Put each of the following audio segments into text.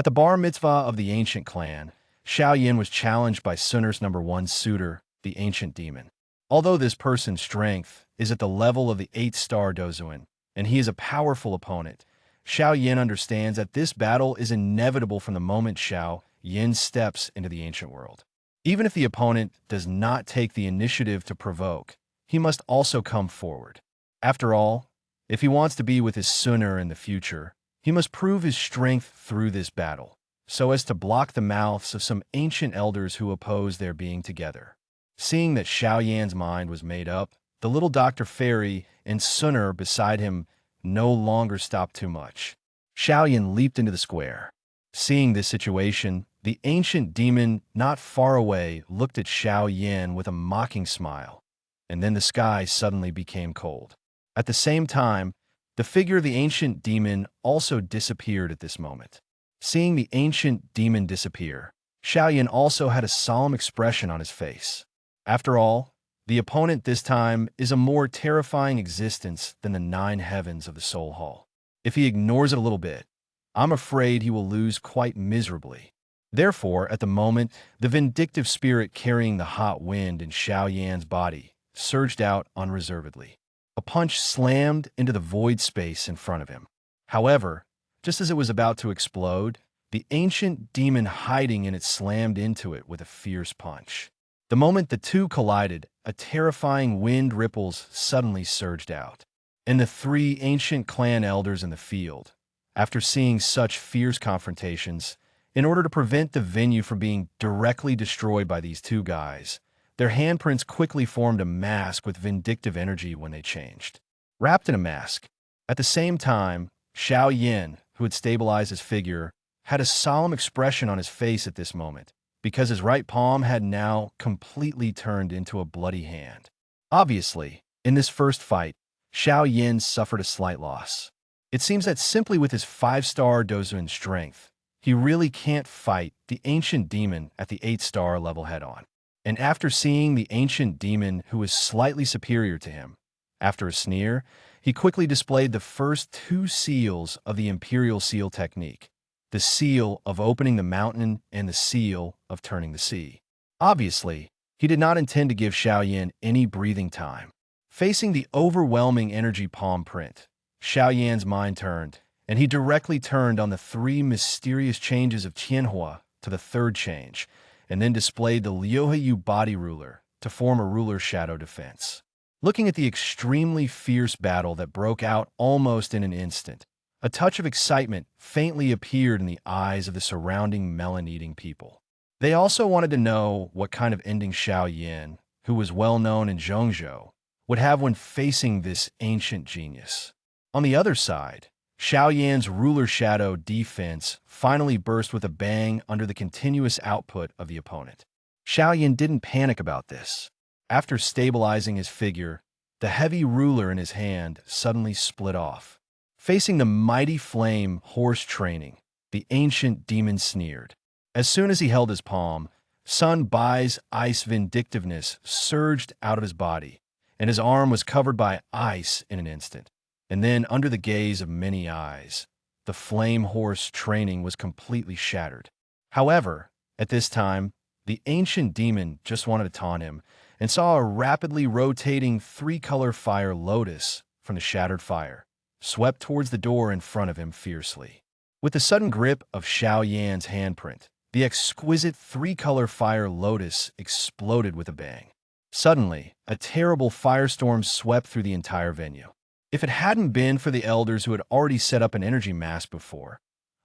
At the bar mitzvah of the ancient clan, Xiao Yan was challenged by Sunner's #1 suitor, the ancient demon. Although this person's strength is at the level of the 8-star Dozuan, and he is a powerful opponent, Xiao Yan understands that this battle is inevitable from the moment Xiao Yan steps into the ancient world. Even if the opponent does not take the initiative to provoke, he must also come forward. After all, if he wants to be with his Sunner in the future, he must prove his strength through this battle, so as to block the mouths of some ancient elders who oppose their being together. Seeing that Xiao Yan's mind was made up, the little Dr. Fairy and Sunner beside him no longer stopped too much. Xiao Yan leaped into the square. Seeing this situation, the ancient demon not far away looked at Xiao Yan with a mocking smile, and then the sky suddenly became cold. At the same time, the figure of the ancient demon also disappeared at this moment. Seeing the ancient demon disappear, Xiao Yan also had a solemn expression on his face. After all, the opponent this time is a more terrifying existence than the 9 heavens of the Soul Hall. If he ignores it a little bit, I'm afraid he will lose quite miserably. Therefore, at the moment, the vindictive spirit carrying the hot wind in Xiao Yan's body surged out unreservedly. A punch slammed into the void space in front of him. However, just as it was about to explode, the ancient demon hiding in it slammed into it with a fierce punch. The moment the two collided, a terrifying wind ripples suddenly surged out. And the 3 ancient clan elders in the field, after seeing such fierce confrontations, in order to prevent the venue from being directly destroyed by these 2 guys, their handprints quickly formed a mask with vindictive energy when they changed. Wrapped in a mask, at the same time, Xiao Yan, who had stabilized his figure, had a solemn expression on his face at this moment, because his right palm had now completely turned into a bloody hand. Obviously, in this first fight, Xiao Yan suffered a slight loss. It seems that simply with his 5-star Dozuan strength, he really can't fight the ancient demon at the 8-star level head-on. And after seeing the ancient demon who was slightly superior to him, after a sneer, he quickly displayed the first 2 seals of the Imperial Seal technique, the seal of opening the mountain and the seal of turning the sea. Obviously, he did not intend to give Xiao Yan any breathing time. Facing the overwhelming energy palm print, Xiao Yan's mind turned, and he directly turned on the 3 mysterious changes of Qianhua to the 3rd change, and then displayed the Liuheyu body ruler to form a ruler shadow defense. Looking at the extremely fierce battle that broke out almost in an instant, a touch of excitement faintly appeared in the eyes of the surrounding melon-eating people. They also wanted to know what kind of ending Xiao Yan, who was well known in Zhongzhou, would have when facing this ancient genius. On the other side, Xiao Yan's ruler shadow defense finally burst with a bang under the continuous output of the opponent. Xiao Yan didn't panic about this. After stabilizing his figure, the heavy ruler in his hand suddenly split off. Facing the mighty flame horse training, the ancient demon sneered. As soon as he held his palm, Sun Bai's ice vindictiveness surged out of his body, and his arm was covered by ice in an instant. And then, under the gaze of many eyes, the flame horse training was completely shattered. However, at this time, the ancient demon just wanted to taunt him and saw a rapidly rotating 3-color fire lotus from the shattered fire, swept towards the door in front of him fiercely. With the sudden grip of Xiao Yan's handprint, the exquisite 3-color fire lotus exploded with a bang. Suddenly, a terrible firestorm swept through the entire venue. If it hadn't been for the elders who had already set up an energy mask before,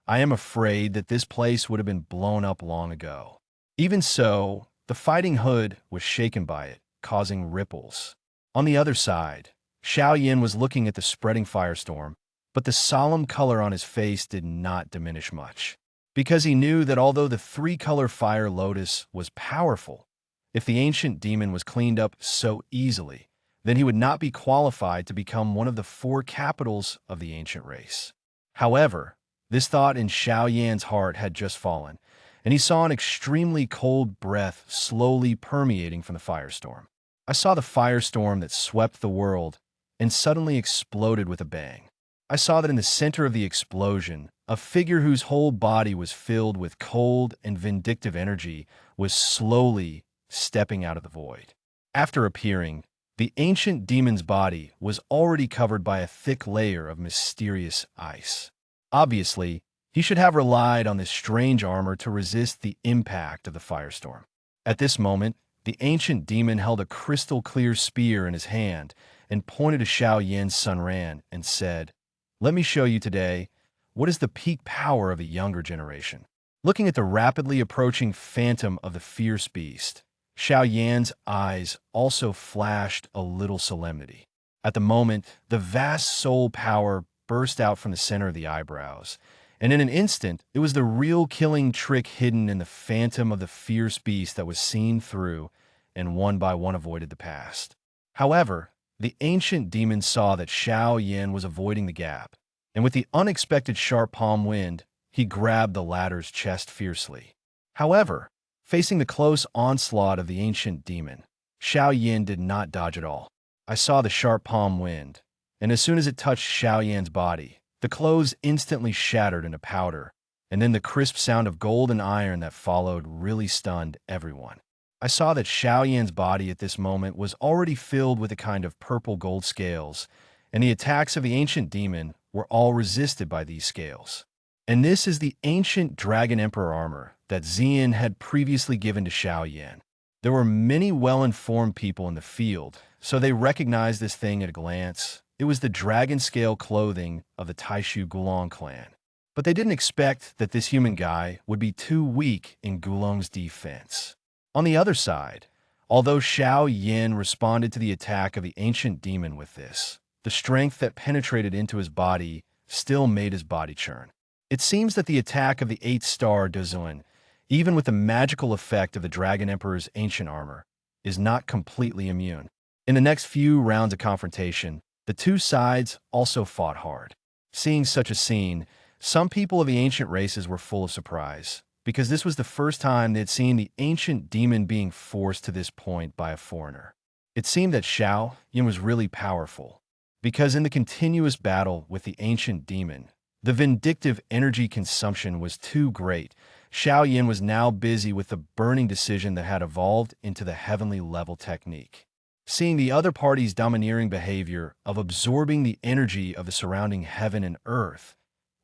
I am afraid that this place would have been blown up long ago. Even so, the fighting hood was shaken by it, causing ripples. On the other side, Xiao Yan was looking at the spreading firestorm, but the solemn color on his face did not diminish much, because he knew that although the 3-color fire lotus was powerful, if the ancient demon was cleaned up so easily, then he would not be qualified to become one of the 4 capitals of the ancient race. However, this thought in Xiao Yan's heart had just fallen, and he saw an extremely cold breath slowly permeating from the firestorm. I saw the firestorm that swept the world and suddenly exploded with a bang. I saw that in the center of the explosion, a figure whose whole body was filled with cold and vindictive energy was slowly stepping out of the void. After appearing, the ancient demon's body was already covered by a thick layer of mysterious ice. Obviously, he should have relied on this strange armor to resist the impact of the firestorm. At this moment, the ancient demon held a crystal-clear spear in his hand and pointed to Xiao Yan's Sun Ran and said, "Let me show you today what is the peak power of a younger generation." Looking at the rapidly approaching phantom of the fierce beast, Xiao Yan's eyes also flashed a little solemnity. At the moment, the vast soul power burst out from the center of the eyebrows, and in an instant, it was the real killing trick hidden in the phantom of the fierce beast that was seen through and one by one avoided the past. However, the ancient demon saw that Xiao Yan was avoiding the gap, and with the unexpected sharp palm wind, he grabbed the latter's chest fiercely. However, facing the close onslaught of the ancient demon, Xiao Yan did not dodge at all. I saw the sharp palm wind, and as soon as it touched Xiao Yan's body, the clothes instantly shattered into powder, and then the crisp sound of gold and iron that followed really stunned everyone. I saw that Xiao Yan's body at this moment was already filled with a kind of purple-gold scales, and the attacks of the ancient demon were all resisted by these scales. And this is the ancient Dragon Emperor armor that Xian had previously given to Xiao Yan. There were many well-informed people in the field, so they recognized this thing at a glance. It was the dragon scale clothing of the Taishu Gulong clan. But they didn't expect that this human guy would be too weak in Gulong's defense. On the other side, although Xiao Yan responded to the attack of the ancient demon with this, the strength that penetrated into his body still made his body churn. It seems that the attack of the 8-star Dozuan, even with the magical effect of the Dragon Emperor's ancient armor, is not completely immune. In the next few rounds of confrontation, the two sides also fought hard. Seeing such a scene, some people of the ancient races were full of surprise, because this was the first time they had seen the ancient demon being forced to this point by a foreigner. It seemed that Xiao Yan was really powerful, because in the continuous battle with the ancient demon, the vindictive energy consumption was too great. Xiao Yan was now busy with the burning decision that had evolved into the heavenly level technique. Seeing the other party's domineering behavior of absorbing the energy of the surrounding heaven and earth,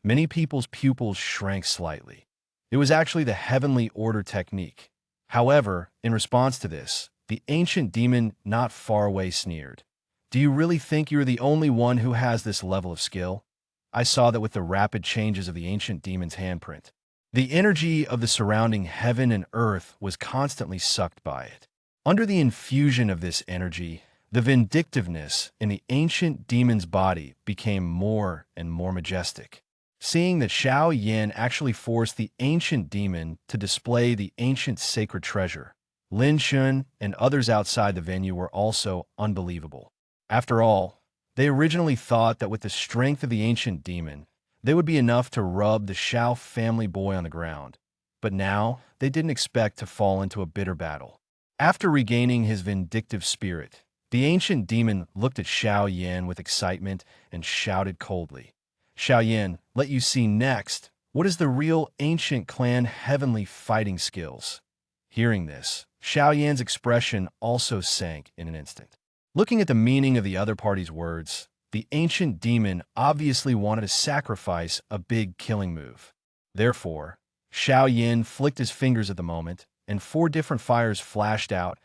many people's pupils shrank slightly. It was actually the heavenly order technique. However, in response to this, the ancient demon not far away sneered, "Do you really think you're the only one who has this level of skill?" I saw that with the rapid changes of the ancient demon's handprint. The energy of the surrounding heaven and earth was constantly sucked by it. Under the infusion of this energy, the vindictiveness in the ancient demon's body became more and more majestic. Seeing that Xiao Yan actually forced the ancient demon to display the ancient sacred treasure, Lin Shun and others outside the venue were also unbelievable. After all, they originally thought that with the strength of the ancient demon, they would be enough to rub the Xiao family boy on the ground. But now, they didn't expect to fall into a bitter battle. After regaining his vindictive spirit, the ancient demon looked at Xiao Yan with excitement and shouted coldly, "Xiao Yan, let you see next. What is the real ancient clan heavenly fighting skills?" Hearing this, Xiao Yan's expression also sank in an instant. Looking at the meaning of the other party's words, the ancient demon obviously wanted to sacrifice a big killing move. Therefore, Xiao Yan flicked his fingers at the moment, and 4 different fires flashed out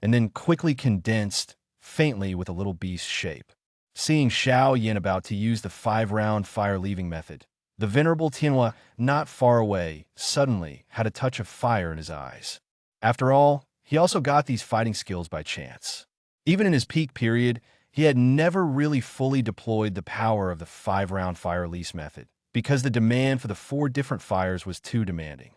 and then quickly condensed faintly with a little beast shape. Seeing Xiao Yan about to use the 5-round fire-leaving method, the venerable Tianhua, not far away, suddenly had a touch of fire in his eyes. After all, he also got these fighting skills by chance. Even in his peak period, he had never really fully deployed the power of the 5-round fire release method, because the demand for the 4 different fires was too demanding.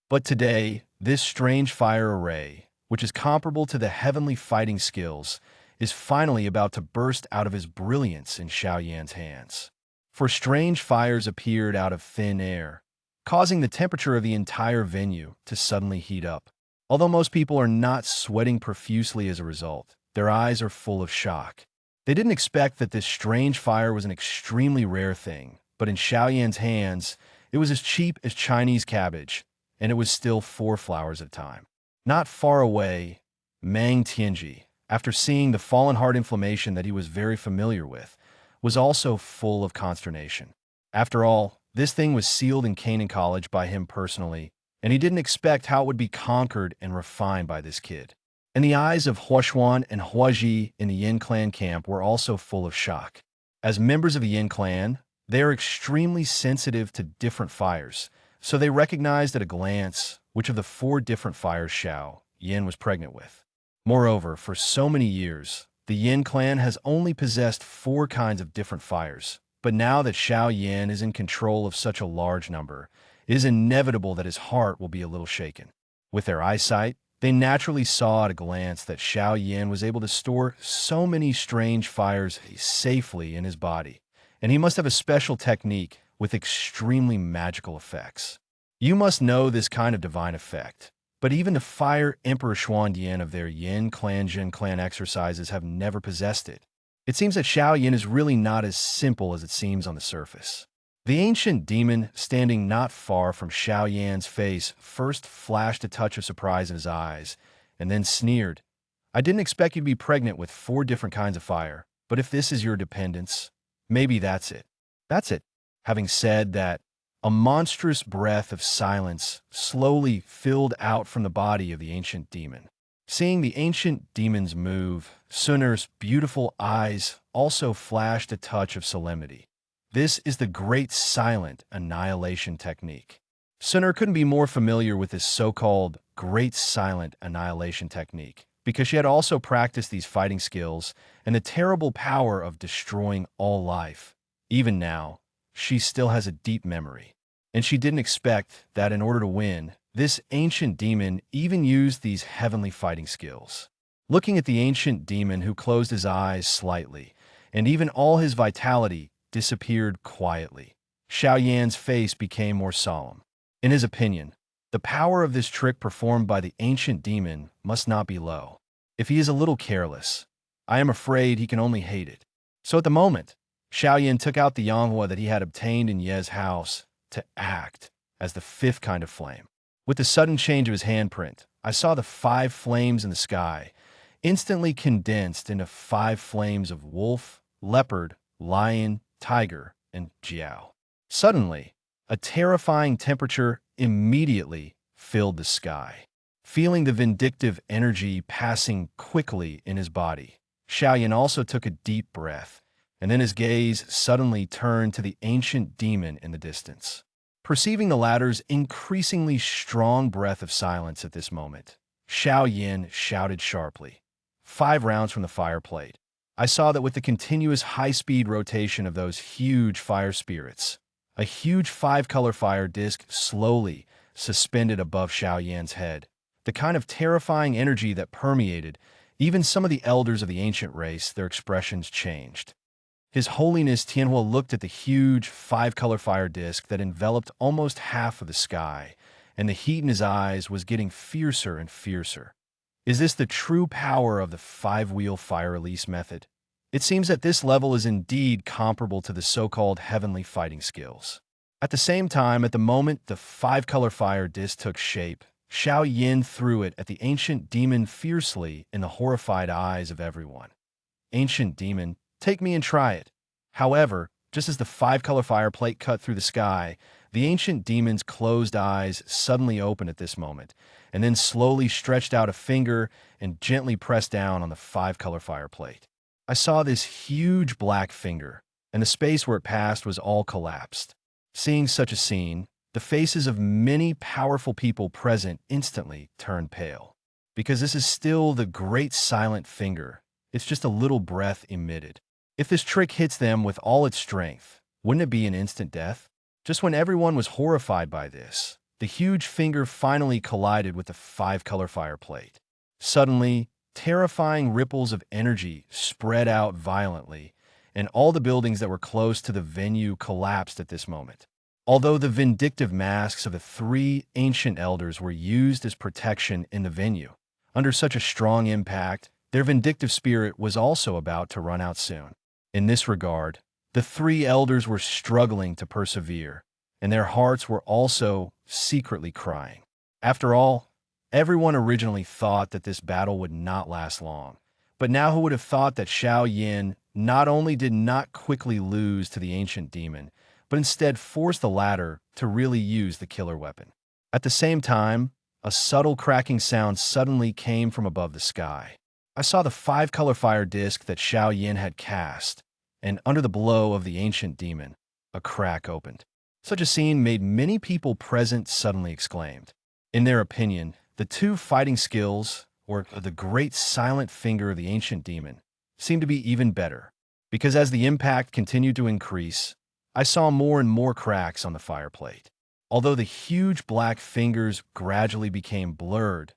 But today, this strange fire array, which is comparable to the heavenly fighting skills, is finally about to burst out of his brilliance in Xiao Yan's hands. For strange fires appeared out of thin air, causing the temperature of the entire venue to suddenly heat up. Although most people are not sweating profusely as a result, their eyes are full of shock. They didn't expect that this strange fire was an extremely rare thing, but in Xiao Yan's hands, It was as cheap as Chinese cabbage, and it was still 4 flowers at a time. Not far away, Mang Tianji, after seeing the fallen heart inflammation that he was very familiar with, was also full of consternation. After all, this thing was sealed in Canaan College by him personally, and he didn't expect how it would be conquered and refined by this kid. And the eyes of Huashuan and Huaji in the Yin clan camp were also full of shock. As members of the Yin clan, they are extremely sensitive to different fires, so they recognized at a glance which of the 4 different fires Xiao Yan was pregnant with. Moreover, for so many years, the Yin clan has only possessed 4 kinds of different fires, but now that Xiao Yan is in control of such a large number, it is inevitable that his heart will be a little shaken. With their eyesight, they naturally saw at a glance that Xiao Yan was able to store so many strange fires safely in his body, and he must have a special technique with extremely magical effects. You must know this kind of divine effect, but even the Fire Emperor Xuandian of their Yin clan Jin clan exercises have never possessed it. It seems that Xiao Yan is really not as simple as it seems on the surface. The ancient demon standing not far from Xiao Yan's face first flashed a touch of surprise in his eyes, and then sneered. I didn't expect you to be pregnant with 4 different kinds of fire, but if this is your dependence, maybe that's it. That's it. Having said that, a monstrous breath of silence slowly filled out from the body of the ancient demon. Seeing the ancient demon's move, Sunur's beautiful eyes also flashed a touch of solemnity. This is the Great Silent Annihilation Technique. Sunur couldn't be more familiar with this so-called Great Silent Annihilation Technique because she had also practiced these fighting skills and the terrible power of destroying all life. Even now, she still has a deep memory, and she didn't expect that in order to win, this ancient demon even used these heavenly fighting skills. Looking at the ancient demon who closed his eyes slightly, and even all his vitality disappeared quietly, Xiao Yan's face became more solemn. In his opinion, the power of this trick performed by the ancient demon must not be low. If he is a little careless, I am afraid he can only hate it. So at the moment, Xiao Yan took out the Yanghua that he had obtained in Ye's house to act as the 5th kind of flame. With the sudden change of his handprint, I saw the 5 flames in the sky instantly condensed into 5 flames of wolf, leopard, lion, tiger, and Jiao. Suddenly, a terrifying temperature immediately filled the sky. Feeling the vindictive energy passing quickly in his body, Xiao Yan also took a deep breath, and then his gaze suddenly turned to the ancient demon in the distance. Perceiving the latter's increasingly strong breath of silence at this moment, Xiao Yan shouted sharply, 5 rounds from the fire plate. I saw that with the continuous high-speed rotation of those huge fire spirits, a huge 5-color fire disc slowly suspended above Xiao Yan's head. The kind of terrifying energy that permeated even some of the elders of the ancient race, their expressions changed. His Holiness Tianhua looked at the huge 5-color fire disc that enveloped almost half of the sky, and the heat in his eyes was getting fiercer and fiercer. Is this the true power of the 5-wheel fire release method? It seems that this level is indeed comparable to the so-called heavenly fighting skills. At the same time, at the moment the 5-color fire disc took shape, Xiao Yan threw it at the ancient demon fiercely in the horrified eyes of everyone. Ancient demon, take me and try it. However, just as the 5-color fire plate cut through the sky, the ancient demon's closed eyes suddenly opened at this moment, and then slowly stretched out a finger and gently pressed down on the 5-color fire plate. I saw this huge black finger, and the space where it passed was all collapsed. Seeing such a scene, the faces of many powerful people present instantly turned pale. Because this is still the great silent finger, it's just a little breath emitted. If this trick hits them with all its strength, wouldn't it be an instant death? Just when everyone was horrified by this, the huge finger finally collided with the 5-color fire plate. Suddenly, terrifying ripples of energy spread out violently, and all the buildings that were close to the venue collapsed at this moment. Although the vindictive masks of the 3 ancient elders were used as protection in the venue, under such a strong impact, their vindictive spirit was also about to run out soon. In this regard, the 3 elders were struggling to persevere, and their hearts were also secretly crying. After all, everyone originally thought that this battle would not last long. But now who would have thought that Xiao Yan not only did not quickly lose to the ancient demon, but instead forced the latter to really use the killer weapon. At the same time, a subtle cracking sound suddenly came from above the sky. I saw the five-color fire disc that Xiao Yan had cast, and under the blow of the ancient demon, a crack opened. Such a scene made many people present suddenly exclaimed. In their opinion, the two fighting skills, or the great silent finger of the ancient demon, seemed to be even better, because as the impact continued to increase, I saw more and more cracks on the fireplate. Although the huge black fingers gradually became blurred,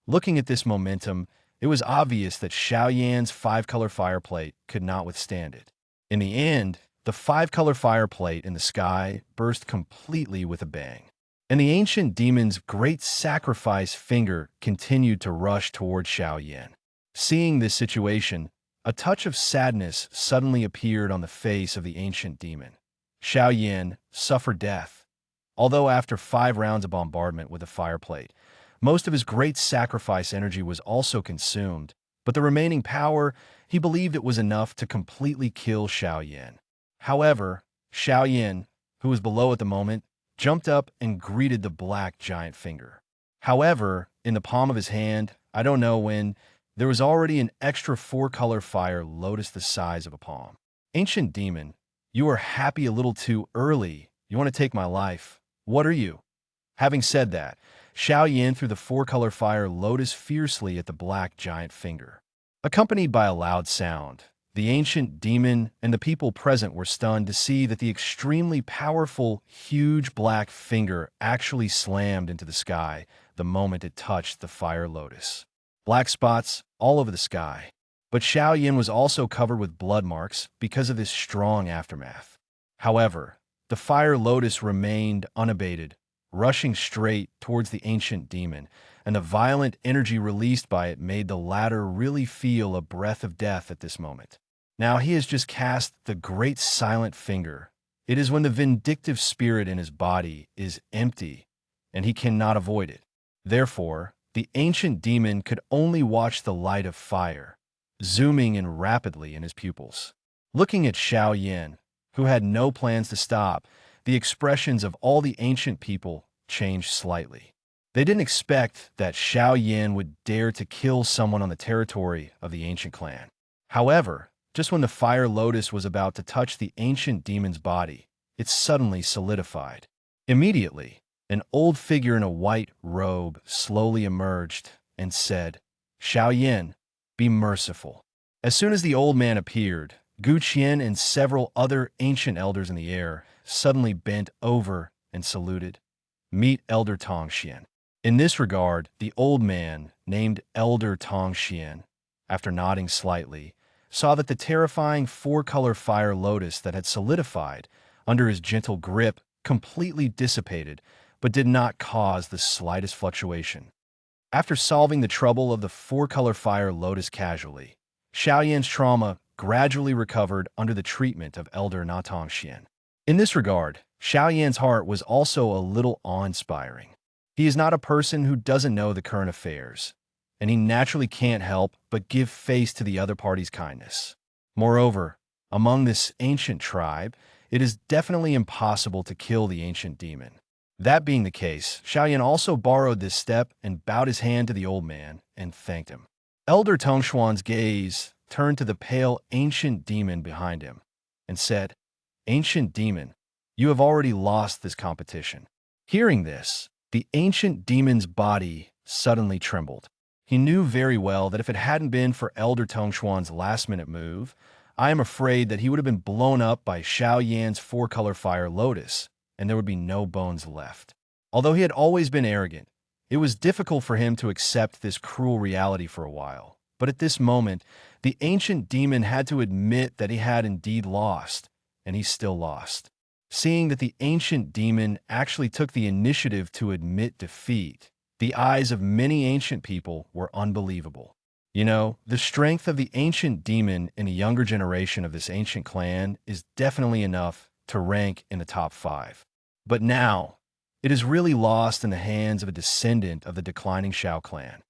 looking at this momentum, it was obvious that Xiao Yan's five-color fireplate could not withstand it. In the end, the five-color fireplate in the sky burst completely with a bang, and the ancient demon's great sacrifice finger continued to rush toward Xiao Yan. Seeing this situation, a touch of sadness suddenly appeared on the face of the ancient demon. Xiao Yan suffered death, although after 5 rounds of bombardment with the fireplate, most of his great sacrifice energy was also consumed, but the remaining power, he believed it was enough to completely kill Xiao Yan. However, Xiao Yan, who was below at the moment, jumped up and greeted the black giant finger. However, in the palm of his hand, I don't know when, there was already an extra 4-color fire lotus the size of a palm. Ancient demon, you are happy a little too early. You want to take my life. What are you? Having said that, Xiao Yan threw the 4-color fire lotus fiercely at the black giant finger. Accompanied by a loud sound, the ancient demon and the people present were stunned to see that the extremely powerful, huge black finger actually slammed into the sky the moment it touched the fire lotus. Black spots all over the sky. But Xiao Yan was also covered with blood marks because of this strong aftermath. However, the fire lotus remained unabated, rushing straight towards the ancient demon, and the violent energy released by it made the latter really feel a breath of death at this moment. Now he has just cast the great silent finger. It is when the vindictive spirit in his body is empty, and he cannot avoid it. Therefore, the ancient demon could only watch the light of fire, zooming in rapidly in his pupils. Looking at Xiao Yan, who had no plans to stop, the expressions of all the ancient people changed slightly. They didn't expect that Xiao Yan would dare to kill someone on the territory of the ancient clan. However, just when the fire lotus was about to touch the ancient demon's body, it suddenly solidified. Immediately, an old figure in a white robe slowly emerged and said, "Xiao Yan, be merciful." As soon as the old man appeared, Gu Qian and several other ancient elders in the air suddenly bent over and saluted. "Meet Elder Tong Xian." In this regard, the old man, named Elder Tong Xian, after nodding slightly, saw that the terrifying 4-color fire lotus that had solidified under his gentle grip completely dissipated, but did not cause the slightest fluctuation. After solving the trouble of the 4-color fire lotus casually, Xiao Yan's trauma gradually recovered under the treatment of Elder Natong Xian. In this regard, Xiao Yan's heart was also a little awe-inspiring. He is not a person who doesn't know the current affairs, and he naturally can't help but give face to the other party's kindness. Moreover, among this ancient tribe, it is definitely impossible to kill the ancient demon. That being the case, Xiao Yan also borrowed this step and bowed his hand to the old man and thanked him. Elder Tongshuan's gaze turned to the pale ancient demon behind him and said, "Ancient demon, you have already lost this competition." Hearing this, the ancient demon's body suddenly trembled. He knew very well that if it hadn't been for Elder Tongshuan's last-minute move, I am afraid that he would have been blown up by Xiao Yan's 4-color fire lotus, and there would be no bones left. Although he had always been arrogant, it was difficult for him to accept this cruel reality for a while. But at this moment, the ancient demon had to admit that he had indeed lost, and he still lost. Seeing that the ancient demon actually took the initiative to admit defeat, the eyes of many ancient people were unbelievable. You know, the strength of the ancient demon in a younger generation of this ancient clan is definitely enough to rank in the top 5. But now, it is really lost in the hands of a descendant of the declining Xiao clan.